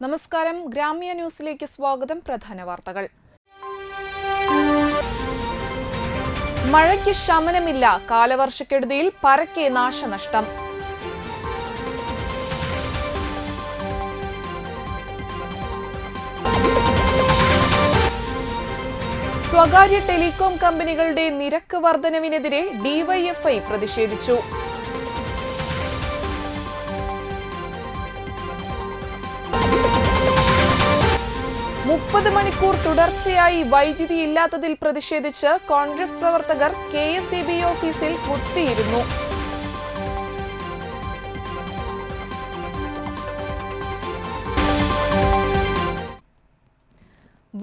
നമസ്കാരം, ഗ്രാമീയ ന്യൂസിലേക്ക് സ്വാഗതം. പ്രധാന വാർത്തകൾ. മഴയ്ക്ക് ശമനമില്ല. കാലവർഷക്കെടുതിയിൽ പരക്കെ നാശനഷ്ടം. സ്വകാര്യ ടെലികോം കമ്പനികളുടെ നിരക്ക് വർധനവിനെതിരെ ഡിവൈഎഫ്ഐ പ്രതിഷേധിച്ചു. മുപ്പത് മണിക്കൂർ തുടർച്ചയായി വൈദ്യുതി ഇല്ലാത്തതിൽ പ്രതിഷേധിച്ച് കോൺഗ്രസ് പ്രവർത്തകർ KSEB ഓഫീസിൽ കുത്തിയിരുന്നു.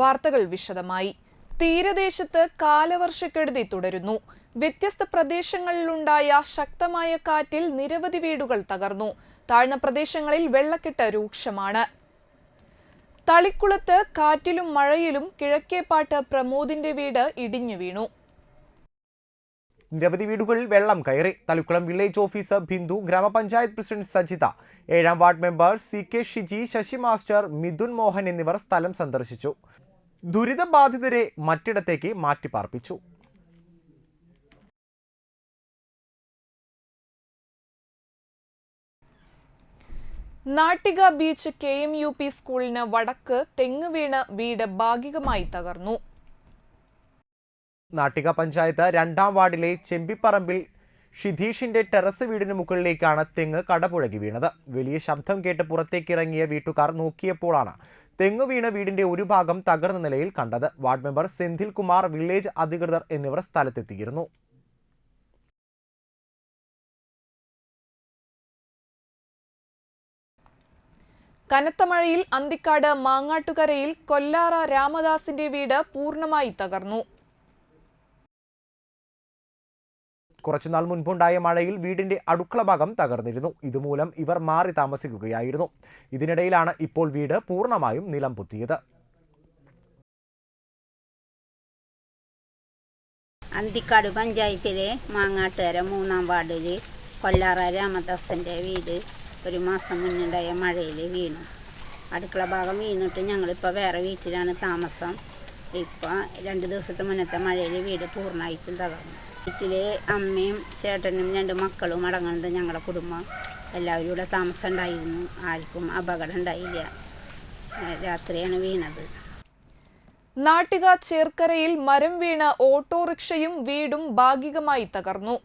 വാർത്തകൾ വിശദമായി. തീരദേശത്ത് കാലവർഷക്കെടുതി തുടരുന്നു. വ്യത്യസ്ത പ്രദേശങ്ങളിലുണ്ടായ ശക്തമായ കാറ്റിൽ നിരവധി വീടുകൾ തകർന്നു. താഴ്ന്ന പ്രദേശങ്ങളിൽ വെള്ളക്കെട്ട് രൂക്ഷമാണ്. തളിക്കുളത്ത് കാറ്റിലും മഴയിലും കിഴക്കേപ്പാട്ട് പ്രമോദിന്റെ വീട് ഇടിഞ്ഞു വീണു. നിരവധി വീടുകളിൽ വെള്ളം കയറി. തളിക്കുളം വില്ലേജ് ഓഫീസർ ബിന്ദു, ഗ്രാമപഞ്ചായത്ത് പ്രസിഡന്റ് സജിത, 7ാം ward member CK Shiji, Shashi master, Mithun Mohan എന്നിവർ സ്ഥലം സന്ദർശിച്ചു. ദുരിതബാധിതരെ മറ്റിടത്തേക്ക് മാറ്റിപ്പാർപ്പിച്ചു. നാട്ടിക ബീച്ച് KMUP സ്കൂളിന് വടക്ക് തെങ്ങ് വീണ് വീട് ഭാഗികമായി തകർന്നു. നാട്ടിക പഞ്ചായത്ത് 2ാം വാർഡിലെ ചെമ്പിപ്പറമ്പിൽ ഷിധീഷിന്റെ ടെറസ് വീടിന് മുകളിലേക്കാണ് തെങ്ങ് കടപുഴകി വീണത്. വലിയ ശബ്ദം കേട്ട് പുറത്തേക്കിറങ്ങിയ വീട്ടുകാർ നോക്കിയപ്പോഴാണ് തെങ്ങ് വീണ വീടിന്റെ ഒരു ഭാഗം തകർന്ന നിലയിൽ കണ്ടത്. Ward member Senthil Kumar, village അധികൃതർ എന്നിവർ സ്ഥലത്തെത്തിയിരുന്നു. കനത്ത മഴയിൽ അന്തിക്കാട് മാങ്ങാട്ടുകരയിൽ കൊല്ലാറ രാമദാസിന്റെ വീട് പൂർണ്ണമായി തകർന്നു. കുറച്ചുനാൾ മുൻപുണ്ടായ മഴയിൽ വീടിന്റെ അടുക്കള ഭാഗം തകർന്നിരുന്നു. ഇതുമൂലം ഇവർ മാറി താമസിക്കുകയായിരുന്നു. ഇതിനിടയിലാണ് ഇപ്പോൾ വീട് പൂർണ്ണമായും നിലം പൊത്തിയത്. അന്തിക്കാട് പഞ്ചായത്തിലെ മാങ്ങാട്ടുകര 3ാം വാർഡിൽ കൊല്ലാറ രാമദാസിന്റെ വീട് ഒരു മാസം മുന്നുണ്ടായ മഴയിൽ വീണു. അടുക്കള ഭാഗം വീണിട്ട് ഞങ്ങളിപ്പോൾ വേറെ വീട്ടിലാണ് താമസം. ഇപ്പം 2 ദിവസത്തെ മുന്നത്തെ മഴയിൽ വീട് പൂർണ്ണമായിട്ടും തകർന്നു. വീട്ടിൽ അമ്മയും ചേട്ടനും 2 മക്കളും അടങ്ങുന്നത് ഞങ്ങളുടെ കുടുംബം. എല്ലാവരും കൂടെ താമസം ഉണ്ടായിരുന്നു. ആർക്കും അപകടം ഉണ്ടായില്ല. രാത്രിയാണ് വീണത്. നാട്ടിക ചേർക്കരയിൽ മരം വീണ് ഓട്ടോറിക്ഷയും വീടും ഭാഗികമായി തകർന്നു.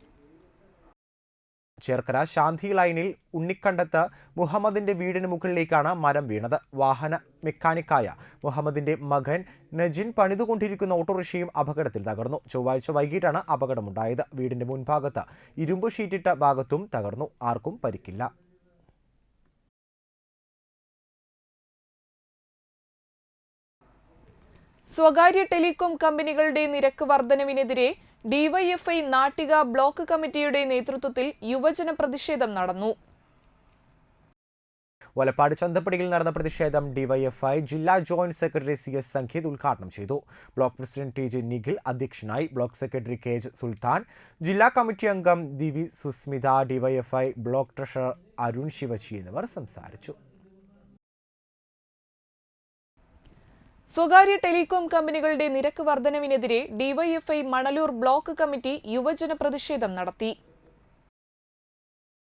ചേർക്കര ശാന്തി ലൈനിൽ ഉണ്ണിക്കണ്ടത്ത് മുഹമ്മദിന്റെ വീടിന് മുകളിലേക്കാണ് മരം വീണത്. വാഹന മെക്കാനിക്കായ മുഹമ്മദിന്റെ മകൻ നജിൻ പണിതുകൊണ്ടിരിക്കുന്ന ഓട്ടോറിക്ഷയും അപകടത്തിൽ തകർന്നു. ചൊവ്വാഴ്ച വൈകിട്ടാണ് അപകടമുണ്ടായത്. വീടിന്റെ മുൻഭാഗത്ത് ഇരുമ്പ് ഷീറ്റിട്ട ഭാഗത്തും തകർന്നു. ആർക്കും പരിക്കില്ല. സ്വകാര്യ ടെലികോം കമ്പനികളുടെ നിരക്ക് വർധനവിനെതിരെ ഡിവൈഎഫ്ഐ നാട്ടിക ബ്ലോക്ക് കമ്മിറ്റിയുടെ നേതൃത്വത്തിൽ യുവജന പ്രതിഷേധം നടന്നു. വലപ്പാട് ചന്തപ്പടിയിൽ നടന്ന പ്രതിഷേധം ഡിവൈഎഫ്ഐ ജില്ലാ ജോയിന്റ് സെക്രട്ടറി CS സംഗീത് ഉദ്ഘാടനം ചെയ്തു. ബ്ലോക്ക് പ്രസിഡന്റ് TJ നിഖിൽ അധ്യക്ഷനായി. ബ്ലോക്ക് സെക്രട്ടറി KH സുൽത്താൻ, ജില്ലാ കമ്മിറ്റി അംഗം DV Susmitha, DYFI block treasurer Arun Shivaji എന്നിവർ സംസാരിച്ചു. സ്വകാര്യ ടെലികോം കമ്പനികളുടെ നിരക്ക് വർധനവിനെതിരെ ഡിവൈഎഫ്ഐ മണലൂർ ബ്ലോക്ക് കമ്മിറ്റി യുവജന പ്രതിഷേധം നടത്തി.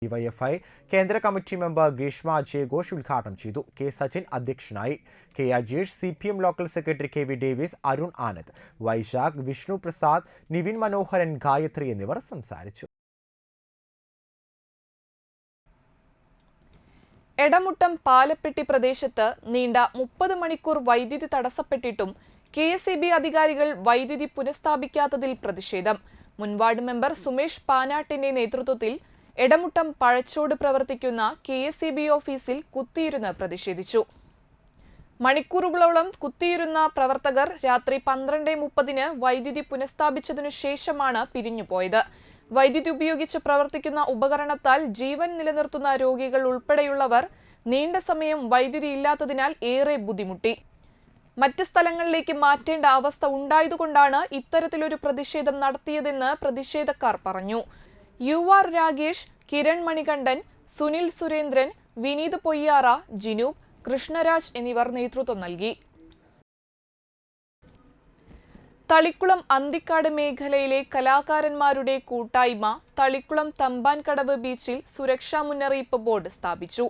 ഡിവൈഎഫ്ഐ കേന്ദ്ര കമ്മിറ്റി മെമ്പർ ഗ്രീഷ്മ അജയ് ഘോഷ് ഉദ്ഘാടനം ചെയ്തു. K സച്ചിൻ അധ്യക്ഷനായി. K Ajesh, CPM local secretary KV Davis, Arun Anand, Vaishakh, Vishnu Prasad, Nivin Manoharan, Gayathri എന്നിവർ സംസാരിച്ചു. എടമുട്ടം പാലപ്പെട്ടി പ്രദേശത്ത് നീണ്ട 30 മണിക്കൂർ വൈദ്യുതി തടസ്സപ്പെട്ടിട്ടും KSEB അധികാരികൾ വൈദ്യുതി പുനഃസ്ഥാപിക്കാത്തതിൽ പ്രതിഷേധം. മുൻ വാർഡ് മെമ്പർ സുമേഷ് പാനാട്ടിന്റെ നേതൃത്വത്തിൽ എടമുട്ടം പഴച്ചോട് പ്രവർത്തിക്കുന്ന KSEB ഓഫീസിൽ കുത്തിയിരുന്ന് പ്രതിഷേധിച്ചു. മണിക്കൂറുകളോളം കുത്തിയിരുന്ന പ്രവർത്തകർ രാത്രി 12:30 വൈദ്യുതി പുനഃസ്ഥാപിച്ചതിനു ശേഷമാണ് പിരിഞ്ഞുപോയത്. വൈദ്യുതി ഉപയോഗിച്ച് പ്രവർത്തിക്കുന്ന ഉപകരണത്താൽ ജീവൻ നിലനിർത്തുന്ന രോഗികൾ ഉൾപ്പെടെയുള്ളവർ നീണ്ട സമയം വൈദ്യുതി ഇല്ലാത്തതിനാൽ ഏറെ ബുദ്ധിമുട്ടി. മറ്റ് സ്ഥലങ്ങളിലേക്ക് മാറ്റേണ്ട അവസ്ഥ ഉണ്ടായതുകൊണ്ടാണ് ഇത്തരത്തിലൊരു പ്രതിഷേധം നടത്തിയതെന്ന് പ്രതിഷേധക്കാർ പറഞ്ഞു. UR രാഗേഷ്, കിരൺ മണികണ്ഠൻ, സുനിൽ സുരേന്ദ്രൻ, വിനീത് പൊയ്യാറ, ജിനൂബ്, കൃഷ്ണരാജ് എന്നിവർ നേതൃത്വം നൽകി. തളിക്കുളം അന്തിക്കാട് മേഖലയിലെ കലാകാരന്മാരുടെ കൂട്ടായ്മ തളിക്കുളം തമ്പാൻകടവ് ബീച്ചിൽ സുരക്ഷാ മുന്നറിയിപ്പ് ബോർഡ് സ്ഥാപിച്ചു.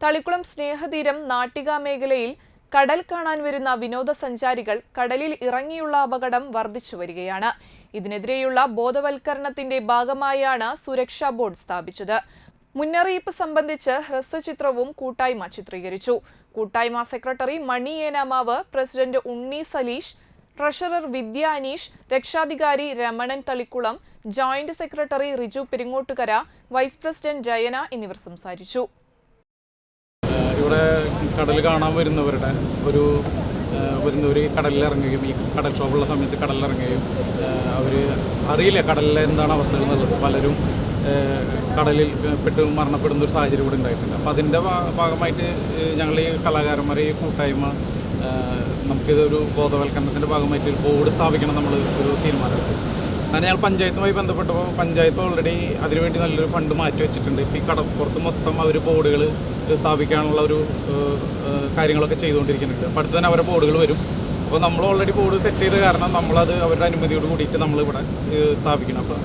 തളിക്കുളം സ്നേഹതീരം നാട്ടിക മേഖലയിൽ കടൽ കാണാൻ വരുന്ന വിനോദസഞ്ചാരികൾ കടലിൽ ഇറങ്ങിയുള്ള അപകടം വർദ്ധിച്ചു വരികയാണ്. ഇതിനെതിരെയുള്ള ബോധവൽക്കരണത്തിന്റെ ഭാഗമായാണ് സുരക്ഷാ ബോർഡ് സ്ഥാപിച്ചത്. മുന്നറിയിപ്പ് സംബന്ധിച്ച് ഹ്രസ്വചിത്രവും കൂട്ടായ്മ ചിത്രീകരിച്ചു. കൂട്ടായ്മ secretary Mani Enamavu, president Unni Saleesh, treasurer Vidya Aneesh, രക്ഷാധികാരി Ramanan Thalikkulam, joint secretary Riju Peringottukara, vice president Jayana എന്നിവർ സംസാരിച്ചു. ഇവിടെ കടൽ കാണാൻ വരുന്നവർ കടലിലിറങ്ങുകയും ഈ കടൽക്ഷോഭമുള്ള സമയത്ത് കടലിലിറങ്ങുകയും അവർ അറിയില്ല കടലിലെ എന്താണ് അവസ്ഥ എന്നുള്ളത്. പലരും കടലിൽ പെട്ട് മരണപ്പെടുന്ന ഒരു സാഹചര്യം ഇവിടെ ഉണ്ടായിട്ടുണ്ട്. അപ്പോൾ അതിൻ്റെ ഭാഗമായിട്ട് ഞങ്ങൾ ഈ കലാകാരന്മാരെ ഈ കൂട്ടായ്മ നമുക്കിതൊരു ബോധവൽക്കരണത്തിൻ്റെ ഭാഗമായിട്ട് ഒരു ബോർഡ് സ്ഥാപിക്കണം നമ്മൾ ഒരു തീരുമാനമെടുത്തു. അങ്ങനെ ഞങ്ങൾ പഞ്ചായത്തുമായി ബന്ധപ്പെട്ടപ്പോൾ പഞ്ചായത്ത് ഓൾറെഡി അതിനുവേണ്ടി നല്ലൊരു ഫണ്ട് മാറ്റി വെച്ചിട്ടുണ്ട്. ഇപ്പോൾ ഈ കടപ്പുറത്ത് മൊത്തം അവർ ബോർഡുകൾ സ്ഥാപിക്കാനുള്ള ഒരു കാര്യങ്ങളൊക്കെ ചെയ്തുകൊണ്ടിരിക്കുന്നുണ്ട്. അപ്പോൾ അടുത്ത് തന്നെ അവരുടെ ബോർഡുകൾ വരും. അപ്പോൾ നമ്മൾ ഓൾറെഡി ബോർഡ് സെറ്റ് ചെയ്ത കാരണം നമ്മളത് അവരുടെ അനുമതിയോട് കൂടിയിട്ട് നമ്മളിവിടെ സ്ഥാപിക്കണം. അപ്പോൾ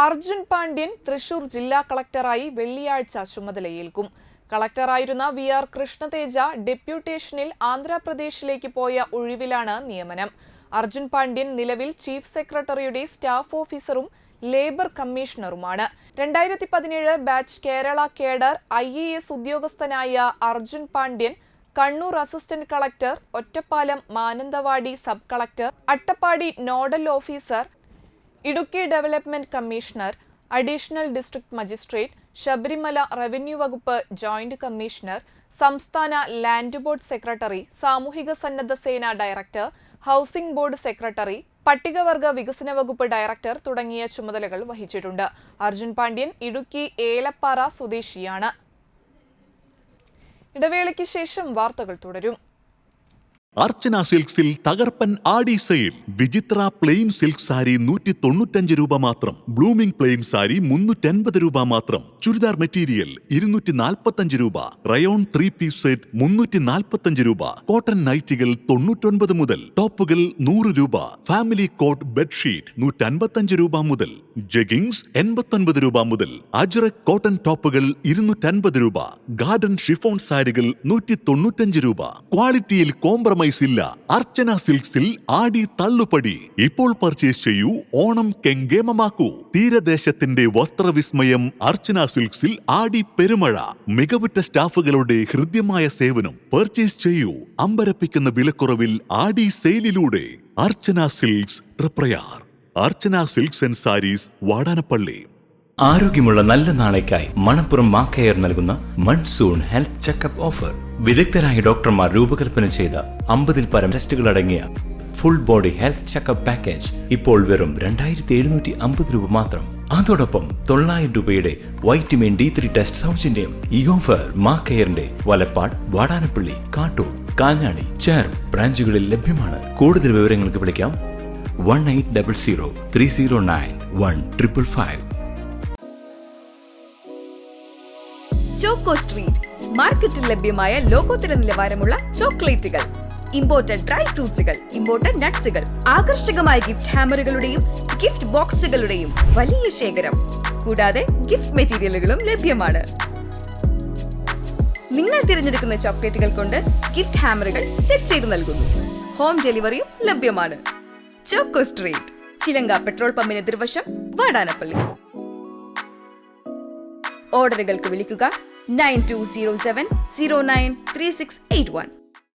അർജുൻ പാണ്ഡ്യൻ തൃശൂർ ജില്ലാ കളക്ടറായി വെള്ളിയാഴ്ച ചുമതലയേൽക്കും. കളക്ടറായിരുന്ന VR കൃഷ്ണതേജ ഡെപ്യൂട്ടേഷനിൽ ആന്ധ്രാപ്രദേശിലേക്ക് പോയ ഒഴിവിലാണ് നിയമനം. അർജുൻ പാണ്ഡ്യൻ നിലവിൽ ചീഫ് സെക്രട്ടറിയുടെ സ്റ്റാഫ് ഓഫീസറും ലേബർ കമ്മീഷണറുമാണ്. 2017 ബാച്ച് കേരള കേഡർ IAS ഉദ്യോഗസ്ഥനായ Arjun Pandian Kannur assistant collector, Ottapalam Mananthavady sub collector, Attappadi nodal officer, Idukki development commissioner, additional district magistrate, Sabarimala revenue വകുപ്പ് ജോയിന്റ് കമ്മീഷണർ, സംസ്ഥാന ലാൻഡ് ബോർഡ് സെക്രട്ടറി, സാമൂഹിക സന്നദ്ധ സേന ഡയറക്ടർ, ഹൗസിംഗ് ബോർഡ് സെക്രട്ടറി, പട്ടികവർഗ വികസന വകുപ്പ് ഡയറക്ടർ തുടങ്ങിയ ചുമതലകൾ വഹിച്ചിട്ടുണ്ട്. അർജുൻ പാണ്ഡ്യൻ ഇടുക്കി ഏലപ്പാറ സ്വദേശിയാണ്. ഇടവേളയ്ക്ക് ശേഷം വാർത്തകൾ തുടരും. അർച്ചന സിൽക്സിൽ തകർപ്പൻ ആടി സെയിൽ. വിചിത്ര പ്ലെയിൻ സിൽക്ക് സാരി 195 രൂപ മാത്രം. ബ്ലൂമിംഗ് പ്ലെയിൻ സാരി 350 രൂപ മാത്രം. ചുരിദാർ മെറ്റീരിയൽ 245 രൂപ. റയോൺ 3 പീസ് സെറ്റ് 345 രൂപ. കോട്ടൺ നൈറ്റികൾ 99 മുതൽ. ടോപ്പുകൾ 100 രൂപ. ഫാമിലി കോട്ട് ബെഡ്ഷീറ്റ് 155 രൂപ മുതൽ. ജഗിങ്സ് 89 രൂപ മുതൽ. അജ്രക് കോട്ടൺ ടോപ്പുകൾ 250 രൂപ. ഗാർഡൻ ഷിഫോൺ സാരികൾ 195 രൂപ. ക്വാളിറ്റിയിൽ കോംപ്രമൈസ് ഇല്ല. അർച്ചന സിൽക്സിൽ ആടി തള്ളുപടി. ഇപ്പോൾ പർച്ചേസ് ചെയ്യൂ, ഓണം കെങ്കേമമാക്കൂ. തീരദേശത്തിന്റെ വസ്ത്രവിസ്മയം അർച്ചന സിൽക്സിൽ ആടി പെരുമഴ. മികവുറ്റ സ്റ്റാഫുകളുടെ ഹൃദ്യമായ സേവനം. പർച്ചേസ് ചെയ്യൂ അമ്പരപ്പിക്കുന്ന വിലക്കുറവിൽ ആടി സെയിലിലൂടെ. Archana silks Thriprayar. Archana silks and sarees Vadanappally. ആരോഗ്യമുള്ള നല്ല നാളേക്കായി മണപ്പുറം മാക്കെയർ നൽകുന്ന മൺസൂൺ ഹെൽത്ത് ചെക്കപ്പ് ഓഫർ. വിദഗ്ധരായ ഡോക്ടർമാർ രൂപകൽപ്പന ചെയ്ത 50-ൽ പരം ടെസ്റ്റുകൾ അടങ്ങിയ full body health checkup package ഇപ്പോൾ വെറും 2750 രൂപ മാത്രം. അതോടൊപ്പം 900 രൂപയുടെ വൈറ്റമിൻ D3 ടെസ്റ്റ് സൗജന്യം. ഈ ഓഫർ മാക്കെയറിന്റെ വലപ്പാട്, വാടാനപ്പള്ളി, കാട്ടൂർ, കാഞ്ഞാണി, ചേർപ്പ് ബ്രാഞ്ചുകളിൽ ലഭ്യമാണ്. കൂടുതൽ വിവരങ്ങൾക്ക് വിളിക്കാം 1800 309 1555. ചോക്കോ സ്ട്രീറ്റ് മാർക്കറ്റിൽ ലഭ്യമായ ലോകോത്തര നിലവാരമുള്ള ചോക്ലേറ്റുകൾ, ഇമ്പോർട്ടഡ് ഡ്രൈ ഫ്രൂട്ട്സുകൾ, ഇമ്പോർട്ടഡ് നട്ട്സുകൾ, ആകർഷകമായ ഗിഫ്റ്റ് ഹാമറുകളുടെയും ഗിഫ്റ്റ് ബോക്സുകളുടെയും വലിയ ശേഖരം. കൂടാതെ ഗിഫ്റ്റ് മെറ്റീരിയലുകളും ലഭ്യമാണ്. നിങ്ങൾ തിരഞ്ഞെടുക്കുന്ന ചോക്ലേറ്റുകൾ കൊണ്ട് ഗിഫ്റ്റ് ഹാമറുകൾ സെറ്റ് ചെയ്ത് നൽകുന്നു. ഹോം ഡെലിവറിയും ലഭ്യമാണ്. ചോക്കോ സ്ട്രീറ്റ്, ചിലങ്ക പെട്രോൾ പമ്പിന് എതിർവശം, വാടാനപ്പള്ളി. ഓർഡറുകൾക്ക് വിളിക്കുക 9207093681.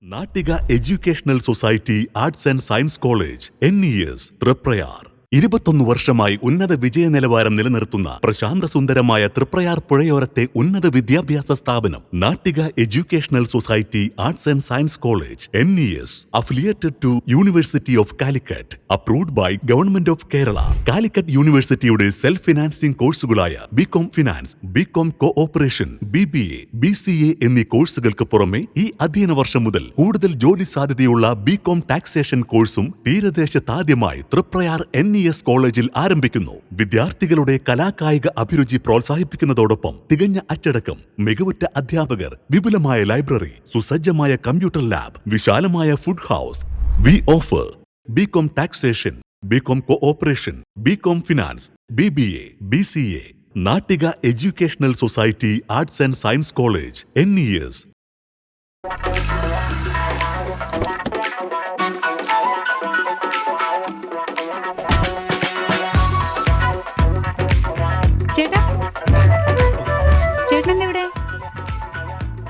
Nattika educational society arts and science college NES Triprayar. 21 വർഷമായി ഉന്നത വിജയ നിലവാരം നിലനിർത്തുന്ന പ്രശാന്ത സുന്ദരമായ തൃപ്രയാർ പുഴയോരത്തെ ഉന്നത വിദ്യാഭ്യാസ സ്ഥാപനം Nattika educational society arts and science college NES, affiliated to university of Calicut, approved by government of Kerala. Calicut യൂണിവേഴ്സിറ്റിയുടെ സെൽഫ് ഫിനാൻസിംഗ് കോഴ്സുകളായ BCom finance, BCom cooperation, BBA, BCA എന്നീ കോഴ്സുകൾക്ക് പുറമെ ഈ അധ്യയന വർഷം മുതൽ കൂടുതൽ ജോലി സാധ്യതയുള്ള BCom ടാക്സേഷൻ കോഴ്സും തീരദേശത്താദ്യമായി തൃപ്രയാർ NES കോളേജിൽ ആരംഭിക്കുന്നു. വിദ്യാർത്ഥികളുടെ കലാകായിക അഭിരുചി പ്രോത്സാഹിപ്പിക്കുന്നതോടൊപ്പം തികഞ്ഞ അച്ചടക്കം, മികവുറ്റ അധ്യാപകർ, വിപുലമായ ലൈബ്രറി, സുസജ്ജമായ കമ്പ്യൂട്ടർ ലാബ്, വിശാലമായ food house. V offer BCom taxation, BCom cooperation, BCom finance, BBA, BCA. Nattika educational society arts and science college, NES.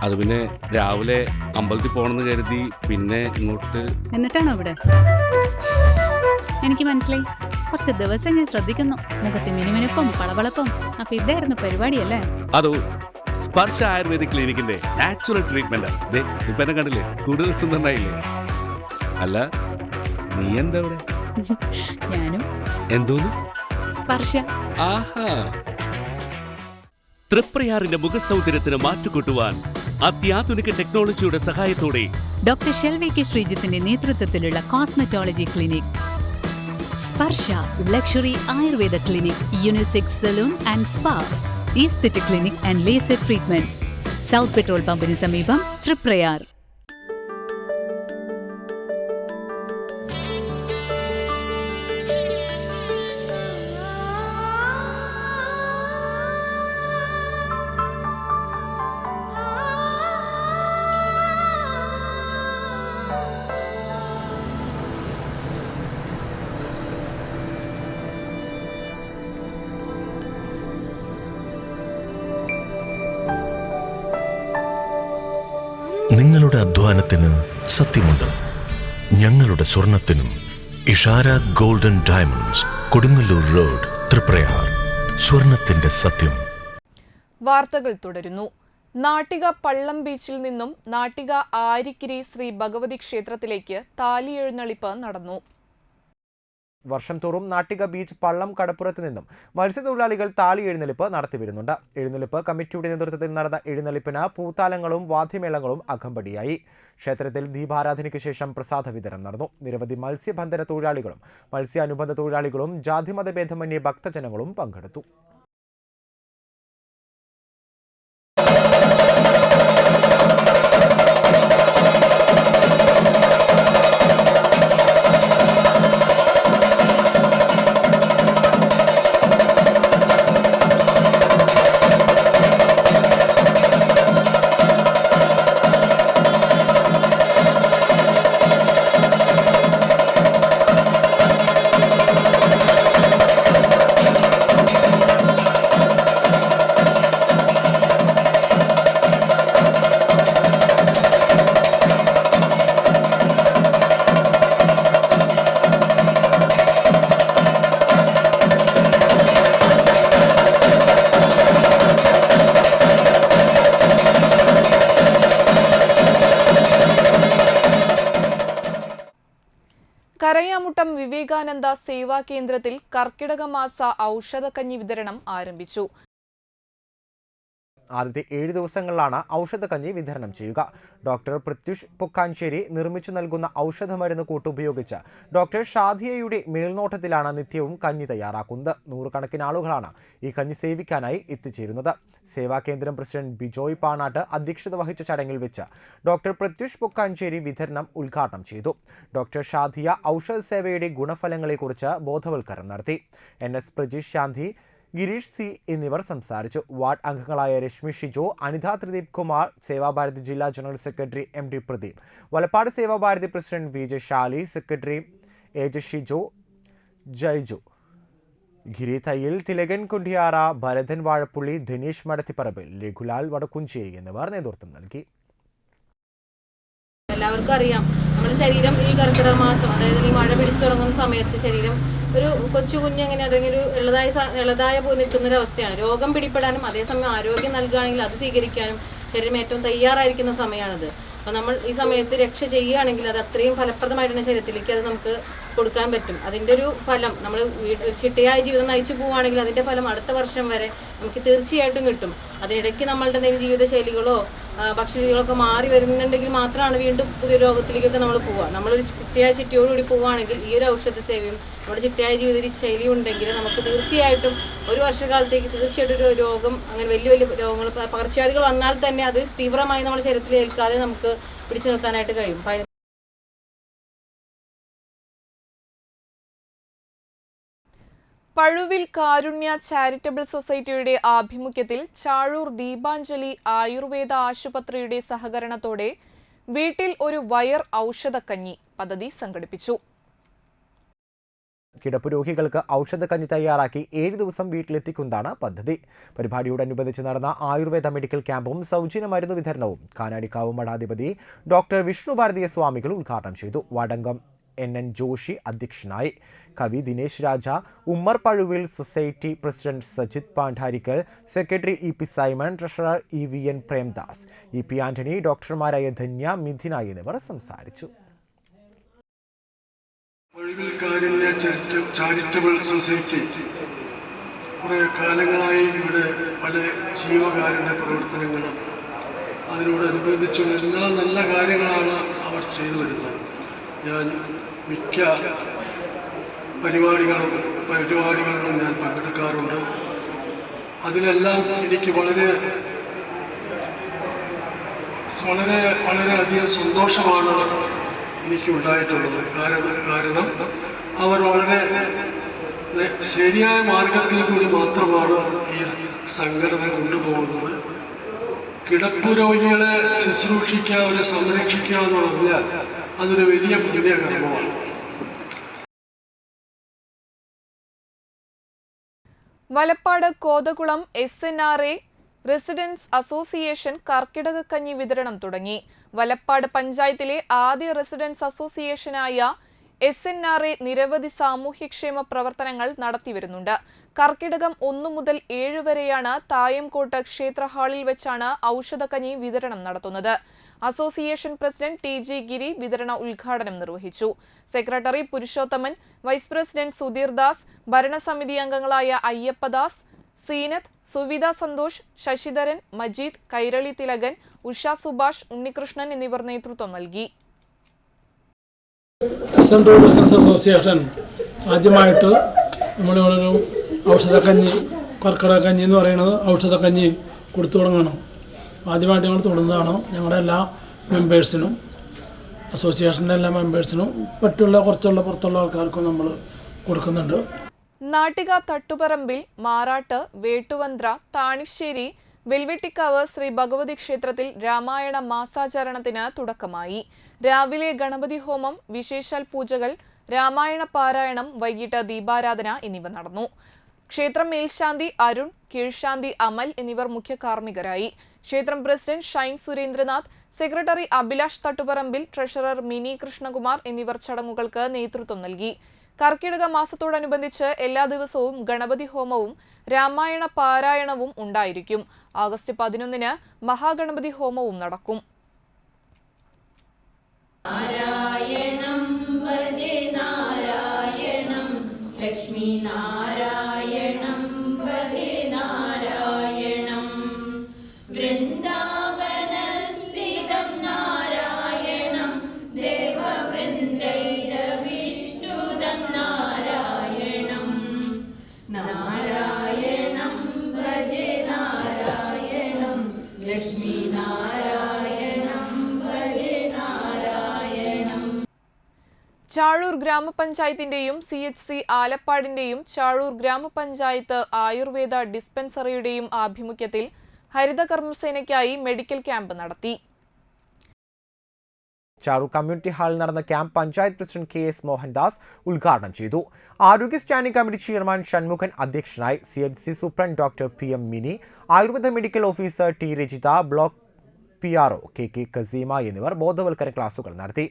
അത് പിന്നെ രാവിലെ അമ്പലത്തിൽ പോകണമെന്ന് കരുതി പിന്നെ ഇങ്ങോട്ട്. എന്നിട്ടാണോ ഇവിടെ? എനിക്ക് മനസ്സിലായി. കുറച്ച് ദിവസം ഞാൻ ശ്രദ്ധിക്കുന്നു. മുഖത്ത് മിനുമിനുപ്പും പളവളപ്പും. അപ്പൊ ഇതായിരുന്നു പരിപാടിയല്ലേ? അതോ സ്പർശ ആയുർവേദിക് ക്ലിനിക്കിന്റെ നാച്ചുറൽ ട്രീറ്റ്മെന്റ്. ഇപ്പൊ എന്നെ കണ്ടില്ലേ, കൂടുതൽ സുന്ദരനായില്ലേ? അല്ല, നീ എന്താ ഇവിടെ? ഞാനും. എന്തോന്നു? സ്പർശ. ആഹാ. തൃപ്രയാറിന്റെ മുഖസൗന്ദര്യത്തിന് മാറ്റുകൂട്ടുവാൻ അത്യാധുനിക ടെക്നോളജിയുടെ സഹായത്തോടെ ഡോക്ടർ ഷെൽവി കെ ശ്രീജിത്തിന്റെ നേതൃത്വത്തിലുള്ള cosmetology clinic Sparsha luxury Ayurveda clinic, unisex salon and spa, aesthetic clinic and laser treatment, south petrol പമ്പിന് സമീപം, തൃപ്രയാർ. നിങ്ങളുടെ അധ്വാനത്തിന് സത്യമുണ്ട്. ഞങ്ങളുടെ സ്വർണത്തിനും. Ishara golden diamonds, Kodungallur road, Thriprayar. സ്വർണത്തിന്റെ സത്യം. വാർത്തകൾ തുടരുന്നു. നാട്ടിക പള്ളം ബീച്ചിൽ നിന്നും നാട്ടിക ആരിക്കിരി ശ്രീ ഭഗവതി ക്ഷേത്രത്തിലേക്ക് താലി എഴുന്നള്ളിപ്പ് നടന്നു. വർഷം തോറും നാട്ടിക ബീച്ച് പള്ളം കടപ്പുറത്ത് നിന്നും മത്സ്യത്തൊഴിലാളികൾ താലി എഴുന്നള്ളിപ്പ് നടത്തിവരുന്നുണ്ട്. എഴുന്നള്ളിപ്പ് കമ്മിറ്റിയുടെ നേതൃത്വത്തിൽ നടന്ന എഴുന്നള്ളിപ്പിന് പൂത്താലങ്ങളും വാദ്യമേളങ്ങളും അകമ്പടിയായി. ക്ഷേത്രത്തിൽ ദീപാരാധനയ്ക്ക് ശേഷം പ്രസാദ വിതരണം നടന്നു. നിരവധി മത്സ്യബന്ധന തൊഴിലാളികളും മത്സ്യാനുബന്ധ തൊഴിലാളികളും ജാതിമതഭേദമന്യേ ഭക്തജനങ്ങളും പങ്കെടുത്തു. കരയാമുട്ടം വിവേകാനന്ദ സേവാ കേന്ദ്രത്തിൽ കർക്കിടക മാസ ഔഷധക്കഞ്ഞി വിതരണം ആരംഭിച്ചു. ആദ്യത്തെ 7 ദിവസങ്ങളിലാണ് ഔഷധക്കഞ്ഞി വിതരണം ചെയ്യുക. ഡോക്ടർ പ്രത്യുഷ് പൊക്കാഞ്ചേരി നിർമ്മിച്ചു നൽകുന്ന ഔഷധമരുന്ന് കൂട്ട് ഉപയോഗിച്ച് ഡോക്ടർ ഷാദിയയുടെ മേൽനോട്ടത്തിലാണ് നിത്യവും കഞ്ഞി തയ്യാറാക്കുന്നത്. 100 കണക്കിന് ആളുകളാണ് ഈ കഞ്ഞി സേവിക്കാനായി എത്തിച്ചേരുന്നത്. സേവാകേന്ദ്രം പ്രസിഡന്റ് ബിജോയ് പാണാട്ട് അധ്യക്ഷത വഹിച്ച ചടങ്ങിൽ വെച്ച് ഡോക്ടർ പ്രത്യുഷ് പൊക്കാഞ്ചേരി വിതരണം ഉദ്ഘാടനം ചെയ്തു. ഡോക്ടർ ഷാദിയ ഔഷധ സേവയുടെ ഗുണഫലങ്ങളെക്കുറിച്ച് ബോധവൽക്കരണം നടത്തി. NS പ്രജീഷ് ശാന്തി, ഗിരീഷ് സി എന്നിവർ സംസാരിച്ചു. വാർഡ് അംഗങ്ങളായ രശ്മി ഷിജോ, അനിത ത്രിദീപ് കുമാർ, സേവാഭാരതി ജില്ലാ general secretary MD Pradeep, Valappad Sevabharathi president VJ Shali, secretary AJ Shijo, Jaiju, Giri Thayyil, Thilakan Kundiyara, Bharathan Vazhappulli, Dhaneesh Madathipparambil, രഘുലാൽ വടക്കുംചേരി എന്നിവർ നേതൃത്വം നൽകി. എല്ലാവർക്കും അറിയാം, നമ്മുടെ ശരീരം ഈ കർക്കിടക മാസം, അതായത് ഈ മഴ പിടിച്ചു തുടങ്ങുന്ന സമയത്ത് ശരീരം ഒരു കൊച്ചു കുഞ്ഞെങ്ങനെ അതെങ്കിലും ഇളതായ പോയി നിൽക്കുന്നൊരവസ്ഥയാണ്. രോഗം പിടിപ്പെടാനും അതേസമയം ആരോഗ്യം നൽകുകയാണെങ്കിൽ അത് സ്വീകരിക്കാനും ശരീരം ഏറ്റവും തയ്യാറായിരിക്കുന്ന സമയമാണത്. അപ്പോൾ നമ്മൾ ഈ സമയത്ത് രക്ഷ ചെയ്യുകയാണെങ്കിൽ അത് അത്രയും ഫലപ്രദമായിട്ടുള്ള ശരീരത്തിലേക്ക് അത് നമുക്ക് കൊടുക്കാൻ പറ്റും. അതിൻ്റെ ഒരു ഫലം നമ്മൾ ചിട്ടയായ ജീവിതം നയിച്ചു പോവുകയാണെങ്കിൽ അതിൻ്റെ ഫലം അടുത്ത വർഷം വരെ നമുക്ക് തീർച്ചയായിട്ടും കിട്ടും. അതിനിടയ്ക്ക് നമ്മളുടെ എന്തെങ്കിലും ജീവിതശൈലികളോ ഭക്ഷണരീതികളൊക്കെ മാറി വരുന്നുണ്ടെങ്കിൽ മാത്രമാണ് വീണ്ടും പുതിയ രോഗത്തിലേക്കൊക്കെ നമ്മൾ പോവുക. നമ്മളൊരു കൃത്യമായ ചിട്ടയോടുകൂടി പോവുകയാണെങ്കിൽ ഈ ഒരു ഔഷധ സേവയും നമ്മുടെ ചിട്ടയായ ജീവിത ശൈലി ഉണ്ടെങ്കിൽ നമുക്ക് തീർച്ചയായിട്ടും ഒരു വർഷകാലത്തേക്ക് തീർച്ചയായിട്ടും ഒരു രോഗം, അങ്ങനെ വലിയ വലിയ രോഗങ്ങൾ, പകർച്ചവ്യാധികൾ വന്നാൽ തന്നെ അത് തീവ്രമായി നമ്മുടെ ശരീരത്തിൽ ഏൽക്കാതെ നമുക്ക് പിടിച്ചു നിർത്താനായിട്ട് കഴിയും. പഴുവിൽ കാരുണ്യ ചാരിറ്റബിൾ സൊസൈറ്റിയുടെ ആഭിമുഖ്യത്തിൽ ചാഴൂർ ദീപാഞ്ജലി ആയുർവേദ ആശുപത്രിയുടെ സഹകരണത്തോടെ വീട്ടിൽ ഒരു വയർ ഔഷധക്കഞ്ഞി പദ്ധതി സംഘടിപ്പിച്ചു. കിടപ്പ് രോഗികൾക്ക് ഔഷധക്കഞ്ഞി തയ്യാറാക്കി 7 ദിവസം വീട്ടിലെത്തിക്കുന്നതാണ് പദ്ധതി. പരിപാടിയോടനുബന്ധിച്ച് നടന്ന ആയുർവേദ മെഡിക്കൽ ക്യാമ്പും സൗജന്യ മരുന്ന് വിതരണവും കാനാടിക്കാവ് മഠാധിപതി ഡോക്ടർ വിഷ്ണുഭാരതീയ സ്വാമികൾ ഉദ്ഘാടനം ചെയ്തു. വാടങ്കം NN ജോഷി അധ്യക്ഷനായി. കവി Dinesh Raja, Ummer Pazhuvil society president Sajith Pandarikkal, secretary EP Simon, treasurer EVN Premdas, EP Antony, ഡോക്ടർമാരായ ധന്യ, മിഥിന എന്നിവർ സംസാരിച്ചു. പഴുവിൽ കാരുണ്യ ചാരിറ്റബിൾ സൊസൈറ്റി കുറേ കാലങ്ങളായി ഇവിടെ പല ജീവകാരുണ്യ പ്രവർത്തനങ്ങളും അതിനോടനുബന്ധിച്ചുള്ള എല്ലാ നല്ല കാര്യങ്ങളാണ് അവർ ചെയ്തു വരുന്നത്. ഞാൻ മിക്ക പരിപാടികളിലും ഞാൻ പങ്കെടുക്കാറുണ്ട്. അതിലെല്ലാം എനിക്ക് വളരെയധികം സന്തോഷമാണ് എനിക്കുണ്ടായിട്ടുള്ളത്. കാരണം അവർ വളരെ ശരിയായ മാർഗത്തിൽ കൂടി മാത്രമാണ് ഈ സംഘടന കൊണ്ടുപോകുന്നത്. കിടപ്പ് രോഗികളെ ശുശ്രൂഷിക്കുക, അവരെ സംരക്ഷിക്കുക എന്ന് പറഞ്ഞാൽ അതൊരു വലിയ പുണ്യകർമ്മമാണ്. Valappad Kothakulam SNRA residence association കർക്കിടകക്കഞ്ഞി വിതരണം തുടങ്ങി. വലപ്പാട് പഞ്ചായത്തിലെ ആദ്യ റെസിഡൻസ് അസോസിയേഷനായ SNRA നിരവധി സാമൂഹ്യക്ഷേമ പ്രവർത്തനങ്ങൾ നടത്തിവരുന്നുണ്ട്. കർക്കിടകം 1 മുതൽ 7 വരെയാണ് തായംകോട്ട് ക്ഷേത്ര ഹാളിൽ വെച്ചാണ് ഔഷധക്കഞ്ഞി വിതരണം നടത്തുന്നത്. അസോസിയേഷൻ പ്രസിഡന്റ് TG ഗിരി വിതരണ ഉദ്ഘാടനം നിർവഹിച്ചു. Secretary Purushothaman, vice president Sudheer Das, ഭരണസമിതി അംഗങ്ങളായ അയ്യപ്പദാസ്, സീനത്ത്, സുവിത സന്തോഷ്, ശശിധരൻ, മജീദ്, കൈരളി തിലകൻ, ഉഷ സുഭാഷ്, ഉണ്ണികൃഷ്ണൻ എന്നിവർ നേതൃത്വം നൽകി. റെസിഡൻസ് അസോസിയേഷൻ ആദ്യമായിട്ട് നമ്മളിവിടെ ഒരു ഔഷധക്കഞ്ഞി, കർക്കിടകക്കഞ്ഞി എന്ന് പറയുന്നത് ഔഷധക്കഞ്ഞി കൊടുത്തു തുടങ്ങണം. ആദ്യമായിട്ട് ഞങ്ങൾ തുടങ്ങുന്നതാണ്. ഞങ്ങളുടെ എല്ലാ മെമ്പേഴ്സിനും, അസോസിയേഷൻ്റെ എല്ലാ മെമ്പേഴ്സിനും, മറ്റുള്ള കുറച്ചുള്ള പുറത്തുള്ള ആൾക്കാർക്കും നമ്മൾ കൊടുക്കുന്നുണ്ട്. നാട്ടിക തട്ടുപറമ്പിൽ, മാറാട്ട്, വേട്ടുവന്ത്ര, താണിശ്ശേരി, വെൽവെട്ടിക്കാവ് ശ്രീ ഭഗവതി ക്ഷേത്രത്തിൽ രാമായണ മാസാചരണത്തിന് തുടക്കമായി. രാവിലെ ഗണപതി ഹോമം, വിശേഷാൽ പൂജകൾ, രാമായണ പാരായണം, വൈകിട്ട് ദീപാരാധന എന്നിവ നടന്നു. ക്ഷേത്രം മേൽശാന്തി അരുൺ, കീഴ്ശാന്തി അമൽ എന്നിവർ മുഖ്യ കാർമ്മികരായി. ക്ഷേത്രം president Shine Surendranath, secretary Abhilash Thattuparambil, treasurer mini Krishnakumar എന്നിവർ ചടങ്ങുകൾക്ക് നേതൃത്വം നൽകി. കർക്കിടക മാസത്തോടനുബന്ധിച്ച് എല്ലാ ദിവസവും ഗണപതി ഹോമവും രാമായണ പാരായണവും ഉണ്ടായിരിക്കും. ആഗസ്റ്റ് 11-ന് മഹാഗണപതി ഹോമവും നടക്കും. നാരായണം ഭജേ നാരായണം, ലക്ഷ്മി നാരായണം ഭജേ നാരായണം, വൃന്ദാവനസ്ഥിതം നാരായണം, ദേവവൃന്ദൈരവിഷ്ടുതം നാരായണം, നാരായണം ഭജേ നാരായണം, ലക്ഷ്മി നാരായണം ഭജേ നാരായണം. ചാഴൂർ ഗ്രാമപഞ്ചായത്തിന്റെയും CHC ആലപ്പാടിന്റെയും ചാഴൂർ ഗ്രാമപഞ്ചായത്ത് ആയുർവേദ ഡിസ്പെൻസറിയുടെയും ആഭിമുഖ്യത്തിൽ ഹരിത കർമ്മസേനയ്ക്കായി മെഡിക്കൽ ക്യാമ്പ് നടത്തി. ചാഴൂർ കമ്മ്യൂണിറ്റി ഹാളിൽ നടന്ന camp panchayat president KS Mohandas ഉദ്ഘാടനം ചെയ്തു. ആരോഗ്യ സ്റ്റാൻഡിംഗ് കമ്മിറ്റി ചെയർമാൻ ഷൺമുഖൻ അധ്യക്ഷനായി. CHC superintendent doctor PM Mini, Ayurveda medical officer T Rajitha, block PRO KK Kaseema എന്നിവർ ബോധവൽക്കരണ ക്ലാസുകൾ നടത്തി.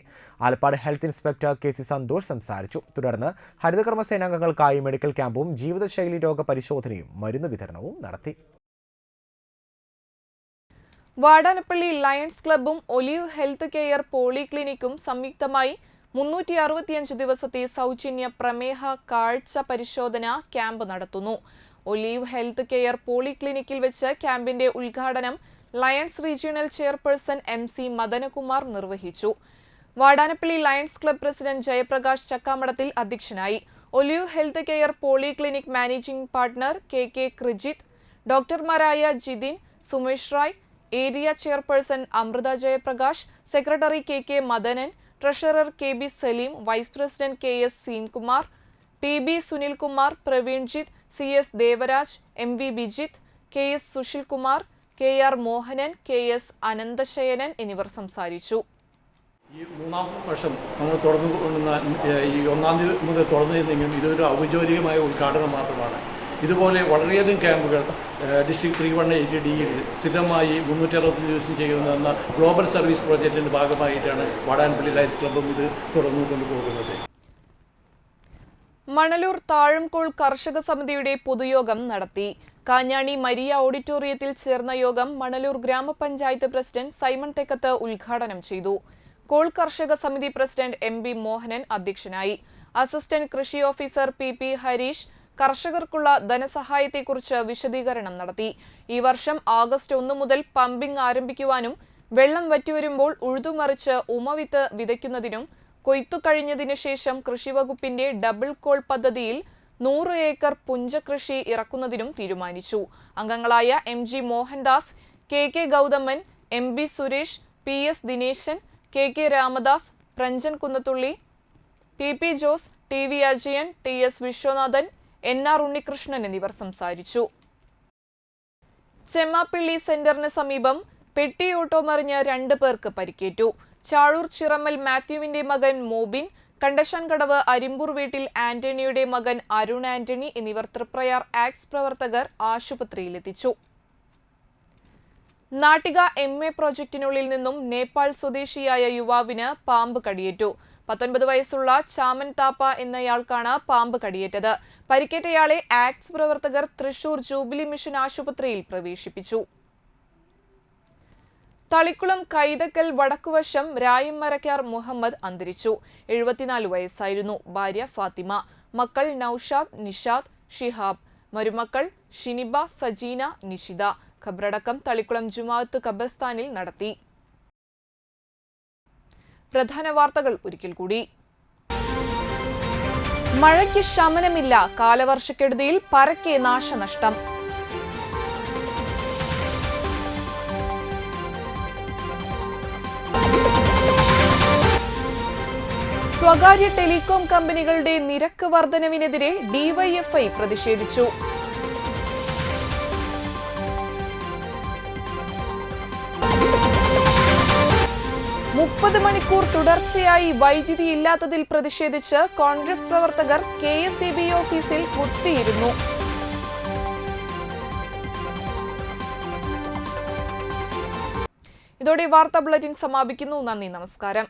Alappad health inspector KC Santhosh സംസാരിച്ചു. തുടർന്ന് ഹരിതകർമ്മ സേനാംഗങ്ങൾക്കായി മെഡിക്കൽ ക്യാമ്പും ജീവിതശൈലി രോഗ പരിശോധനയും മരുന്ന് വിതരണവും നടത്തി. വാടാനപ്പള്ളി ലയൺസ് ക്ലബ്ബും ഒലീവ് ഹെൽത്ത് കെയർ പോളിക്ലിനിക്കും സംയുക്തമായി 365 ദിവസത്തെ സൗജന്യ പ്രമേഹ കാഴ്ച പരിശോധന ക്യാമ്പ് നടത്തുന്നു. ഒലീവ് ഹെൽത്ത് കെയർ പോളിക്ലിനിക്കിൽ വെച്ച് ക്യാമ്പിന്റെ ഉദ്ഘാടനം lions regional chairperson MC Madanakumar നിർവഹിച്ചു. Vadanappally lions club president Jayaprakash Chakkamadathil അധ്യക്ഷനായി. Olive health care polyclinic managing partner KK Krijith, ഡോക്ടർമാരായ Jithin, Sumesh Rai, area chairperson Amritha Jayaprakash, secretary KK Madanan, treasurer KB Saleem, vice president KS Seenkumar, PB Sunilkumar, Praveenjith, CS Devaraj, MV Bijith, KS Sushilkumar, KR Mohanan, KS Ananthashayanan എന്നിവർ സംസാരിച്ചു. ഈ മൂന്നാം വർഷം നമ്മൾ തുടർന്നു കൊണ്ടുവന്ന ഈ 1-ാം തീയതി മുതൽ തുറന്നിരുന്നെങ്കിലും ഇതൊരു ഔദ്യോഗികമായ ഉദ്ഘാടനം മാത്രമാണ്. ഇതുപോലെ വളരെയധികം ക്യാമ്പുകൾ ഡിസ്ട്രിക്ട് 3180Dയിൽ സ്ഥിരമായി 365 ദിവസം ചെയ്യുന്ന ഗ്ലോബൽ സർവീസ് പ്രോജക്റ്റിൻ്റെ ഭാഗമായിട്ടാണ് വാടാനപ്പള്ളി ലയൺസ് ക്ലബ്ബും ഇത് തുടർന്നു കൊണ്ടുപോകുന്നത്. മണലൂർ താഴംകോൾ കർഷക സമിതിയുടെ പൊതുയോഗം നടത്തി. കാഞ്ഞാണി മരിയ ഓഡിറ്റോറിയത്തിൽ ചേർന്ന യോഗം മണലൂർ ഗ്രാമപഞ്ചായത്ത് പ്രസിഡന്റ് സൈമൺ തെക്കത്ത് ഉദ്ഘാടനം ചെയ്തു. കോൾ കർഷക സമിതി പ്രസിഡന്റ് MB മോഹനൻ അധ്യക്ഷനായി. അസിസ്റ്റന്റ് കൃഷി ഓഫീസർ PP ഹരീഷ് കർഷകർക്കുള്ള ധനസഹായത്തെക്കുറിച്ച് വിശദീകരണം നടത്തി. ഈ വർഷം ആഗസ്റ്റ് 1 മുതൽ പമ്പിംഗ് ആരംഭിക്കുവാനും വെള്ളം വറ്റിവരുമ്പോൾ ഉഴുതുമറിച്ച് ഉമവിത്ത് വിതയ്ക്കുന്നതിനും കൊയ്ത്തു കഴിഞ്ഞതിനു ശേഷം കൃഷിവകുപ്പിന്റെ ഡബിൾ കോൾ പദ്ധതിയിൽ 100 ഏക്കർ പുഞ്ചകൃഷി ഇറക്കുന്നതിനും തീരുമാനിച്ചു. അംഗങ്ങളായ MG Mohandas, KK Gauthaman, MB Suresh, PS Dineshan, KK Ramadas, പ്രഞ്ജൻ Kunnathully, PP Jose, TV Ajayan, TS Viswanathan, NR Unnikrishnan എന്നിവർ സംസാരിച്ചു. ചെമ്മാപ്പിള്ളി സെന്ററിന് സമീപം പെട്ടി ഓട്ടോ മറിഞ്ഞ് 2 പേർക്ക് പരിക്കേറ്റു. ചാഴൂർ ചിറമ്മൽ മാത്യുവിന്റെ മകൻ മോബിൻ, കണ്ടശാൻകടവ് അരിമ്പൂർ വീട്ടിൽ ആന്റണിയുടെ മകൻ അരുൺ ആന്റണി എന്നിവർ തൃപ്രയാർ ആക്സ് പ്രവർത്തകർ ആശുപത്രിയിലെത്തിച്ചു. നാട്ടിക MA പ്രോജക്ടിനുള്ളിൽ നിന്നും നേപ്പാൾ സ്വദേശിയായ യുവാവിന് പാമ്പ് കടിയേറ്റു. 19 വയസ്സുള്ള ചാമൻ താപ്പ എന്നയാൾക്കാണ് പാമ്പ് കടിയേറ്റത്. പരിക്കേറ്റയാളെ ആക്സ് പ്രവർത്തകർ തൃശൂർ ജൂബിലി മിഷൻ ആശുപത്രിയിൽ പ്രവേശിപ്പിച്ചു. തളിക്കുളം കൈതക്കൽ വടക്കുവശം രായമ്മരക്കാർ മുഹമ്മദ് അന്തരിച്ചു. 74 വയസ്സായിരുന്നു. ഭാര്യ ഫാത്തിമ, മക്കൾ നൌഷാദ്, നിഷാദ്, ഷിഹാബ്, മരുമക്കൾ ഷിനിബ, സജീന, നിഷിത. ഖബറടക്കം തളിക്കുളം ജുമാഅത്ത് ഖബർസ്ഥാനിൽ നടത്തി. പ്രധാന വാർത്തകൾ ഒരിക്കൽ കൂടി. മഴയ്ക്ക് ശമനമില്ല. കാലവർഷക്കെടുതിയിൽ പരക്കെ നാശനഷ്ടം. സ്വകാര്യ ടെലികോം കമ്പനികളുടെ നിരക്ക് വർധനവിനെതിരെ DYFI പ്രതിഷേധിച്ചു. മുപ്പത് മണിക്കൂർ തുടർച്ചയായി വൈദ്യുതി ഇല്ലാത്തതിൽ പ്രതിഷേധിച്ച് കോൺഗ്രസ് പ്രവർത്തകർ KSEB ഓഫീസിൽ കുത്തിയിരുന്നു. ഇതോടെ വാർത്താ ബുള്ളറ്റിൻ സമാപിക്കുന്നു. നന്ദി, നമസ്കാരം.